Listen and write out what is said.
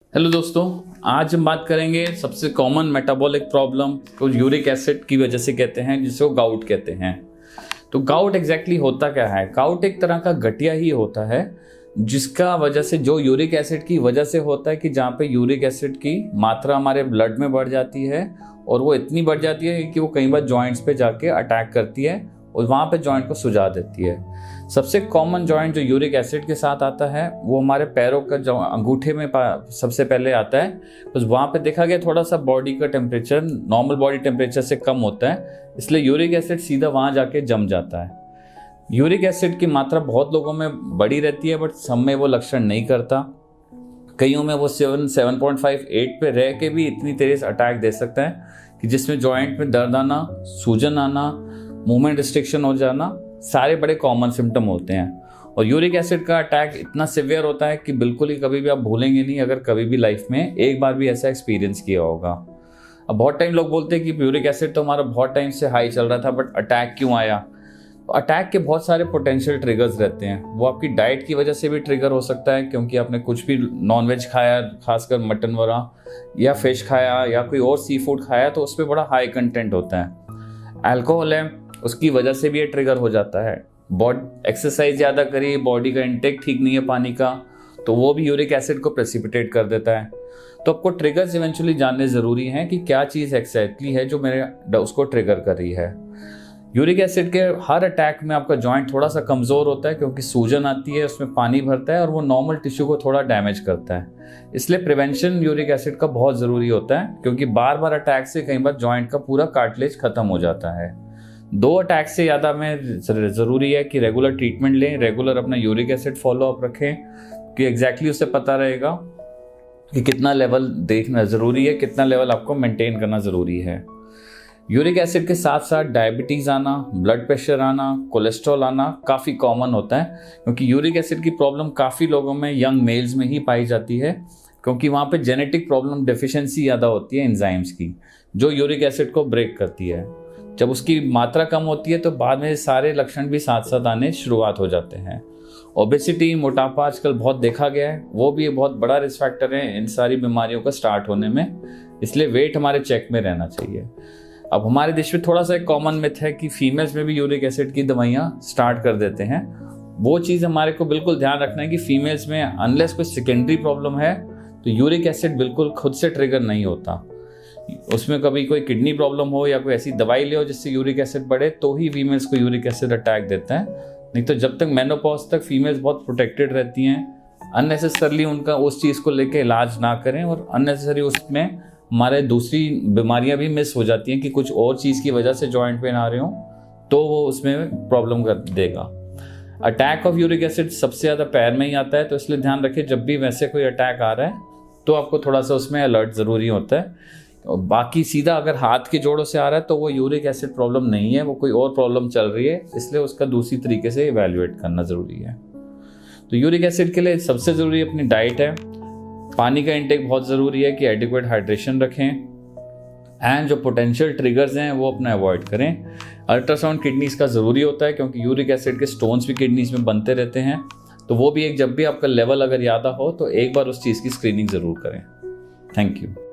Hello दोस्तों, आज हम बात करेंगे सबसे कॉमन मेटाबॉलिक प्रॉब्लम को यूरिक एसिड की वजह से कहते हैं, जिसे वो गाउट कहते हैं। तो गाउट एग्जैक्टली होता क्या है? गाउट एक तरह का गठिया ही होता है जिसका वजह से जो यूरिक एसिड की वजह से होता है कि जहाँ पे यूरिक एसिड की मात्रा हमारे ब्लड में बढ़ जाती है और वो इतनी बढ़ जाती है कि वो कई बार जॉइंट्स पे जाके अटैक करती है और वहाँ पे जॉइंट को सुजा देती है। सबसे कॉमन जॉइंट जो यूरिक एसिड के साथ आता है वो हमारे पैरों का जो अंगूठे में सबसे पहले आता है। बस वहाँ पे देखा गया थोड़ा सा बॉडी का टेम्परेचर नॉर्मल बॉडी टेम्परेचर से कम होता है, इसलिए यूरिक एसिड सीधा वहाँ जाके जम जाता है। यूरिक एसिड की मात्रा बहुत लोगों में बड़ी रहती है, बट सब में वो लक्षण नहीं करता। कईयों में वो 7.58 पे रह के भी इतनी तेज अटैक दे सकता है कि जिसमें जॉइंट में दर्द आना, सूजन आना, मूवमेंट रिस्ट्रिक्शन हो जाना सारे बड़े कॉमन सिम्टम होते हैं। और यूरिक एसिड का अटैक इतना सिवियर होता है कि बिल्कुल ही कभी भी आप भूलेंगे नहीं अगर कभी भी लाइफ में एक बार भी ऐसा एक्सपीरियंस किया होगा। अब बहुत टाइम लोग बोलते हैं कि यूरिक एसिड तो हमारा बहुत टाइम से हाई चल रहा था, बट अटैक क्यों आया? तो अटैक के बहुत सारे पोटेंशियल ट्रिगर्स रहते हैं। वो आपकी डाइट की वजह से भी ट्रिगर हो सकता है, क्योंकि आपने कुछ भी नॉनवेज खाया, खासकर मटन वगैरह या फिश खाया या कोई और सी फूड खाया तो उस पर बड़ा हाई कंटेंट होता है। अल्कोहल है, उसकी वजह से भी ये ट्रिगर हो जाता है। एक्सरसाइज ज़्यादा करी, बॉडी का इंटेक ठीक नहीं है पानी का, तो वो भी यूरिक एसिड को प्रेसिपिटेट कर देता है। तो आपको ट्रिगर्स इवेंचुअली जानने ज़रूरी हैं कि क्या चीज़ एक्जैक्टली है जो मेरे उसको ट्रिगर कर रही है। यूरिक एसिड के हर अटैक में आपका जॉइंट थोड़ा सा कमज़ोर होता है, क्योंकि सूजन आती है, उसमें पानी भरता है और वो नॉर्मल टिश्यू को थोड़ा डैमेज करता है। इसलिए प्रिवेंशन यूरिक एसिड का बहुत ज़रूरी होता है, क्योंकि बार बार अटैक से कई बार जॉइंट का पूरा कार्टिलेज ख़त्म हो जाता है। 2 अटैक से ज़्यादा में ज़रूरी है कि रेगुलर ट्रीटमेंट लें, रेगुलर अपना यूरिक एसिड फॉलोअप रखें कि एग्जैक्टली उससे पता रहेगा कि कितना लेवल देखना ज़रूरी है, कितना लेवल आपको मेंटेन करना ज़रूरी है। यूरिक एसिड के साथ साथ डायबिटीज़ आना, ब्लड प्रेशर आना, कोलेस्ट्रॉल आना काफ़ी कॉमन होता है, क्योंकि यूरिक एसिड की प्रॉब्लम काफ़ी लोगों में यंग मेल्स में ही पाई जाती है, क्योंकि वहाँ पे जेनेटिक प्रॉब्लम डेफिशिएंसी ज़्यादा होती है एंजाइम्स की, जो यूरिक एसिड को ब्रेक करती है। जब उसकी मात्रा कम होती है तो बाद में सारे लक्षण भी साथ साथ आने शुरुआत हो जाते हैं। ओबेसिटी, मोटापा आजकल बहुत देखा गया है, वो भी एक बहुत बड़ा रिस्क फैक्टर है इन सारी बीमारियों का स्टार्ट होने में, इसलिए वेट हमारे चेक में रहना चाहिए। अब हमारे देश में थोड़ा सा एक कॉमन मिथ है कि फीमेल्स में भी यूरिक एसिड की दवाइयाँ स्टार्ट कर देते हैं। वो चीज़ हमारे को बिल्कुल ध्यान रखना है कि फीमेल्स में अनलेस कोई सेकेंडरी प्रॉब्लम है तो यूरिक एसिड बिल्कुल खुद से ट्रिगर नहीं होता। उसमें कभी कोई किडनी प्रॉब्लम हो या कोई ऐसी दवाई ले हो जिससे यूरिक एसिड बढ़े तो ही फीमेल्स को यूरिक एसिड अटैक देता है, नहीं तो जब तक मेनोपॉज तक फीमेल्स बहुत प्रोटेक्टेड रहती हैं। अननेसेसरली उनका उस चीज़ को लेके इलाज ना करें, और अननेसेसरी उसमें हमारे दूसरी बीमारियां भी मिस हो जाती हैं कि कुछ और चीज़ की वजह से जॉइंट पेन आ रहे हो तो वो उसमें प्रॉब्लम कर देगा। अटैक ऑफ यूरिक एसिड सबसे ज़्यादा पैर में ही आता है, तो इसलिए ध्यान रखें जब भी वैसे कोई अटैक आ रहा है तो आपको थोड़ा सा उसमें अलर्ट ज़रूरी होता है। और बाकी सीधा अगर हाथ के जोड़ों से आ रहा है तो वो यूरिक एसिड प्रॉब्लम नहीं है, वो कोई और प्रॉब्लम चल रही है, इसलिए उसका दूसरी तरीके से इवैल्यूएट करना ज़रूरी है। तो यूरिक एसिड के लिए सबसे ज़रूरी अपनी डाइट है, पानी का इंटेक बहुत ज़रूरी है कि एडिक्वेट हाइड्रेशन रखें, एंड जो पोटेंशियल ट्रिगर्स हैं वो अपना अवॉइड करें। अल्ट्रासाउंड किडनीज का ज़रूरी होता है, क्योंकि यूरिक एसिड के स्टोन्स भी किडनीज में बनते रहते हैं, तो वो भी एक जब भी आपका लेवल अगर ज़्यादा हो तो एक बार उस चीज़ की स्क्रीनिंग ज़रूर करें। Thank you.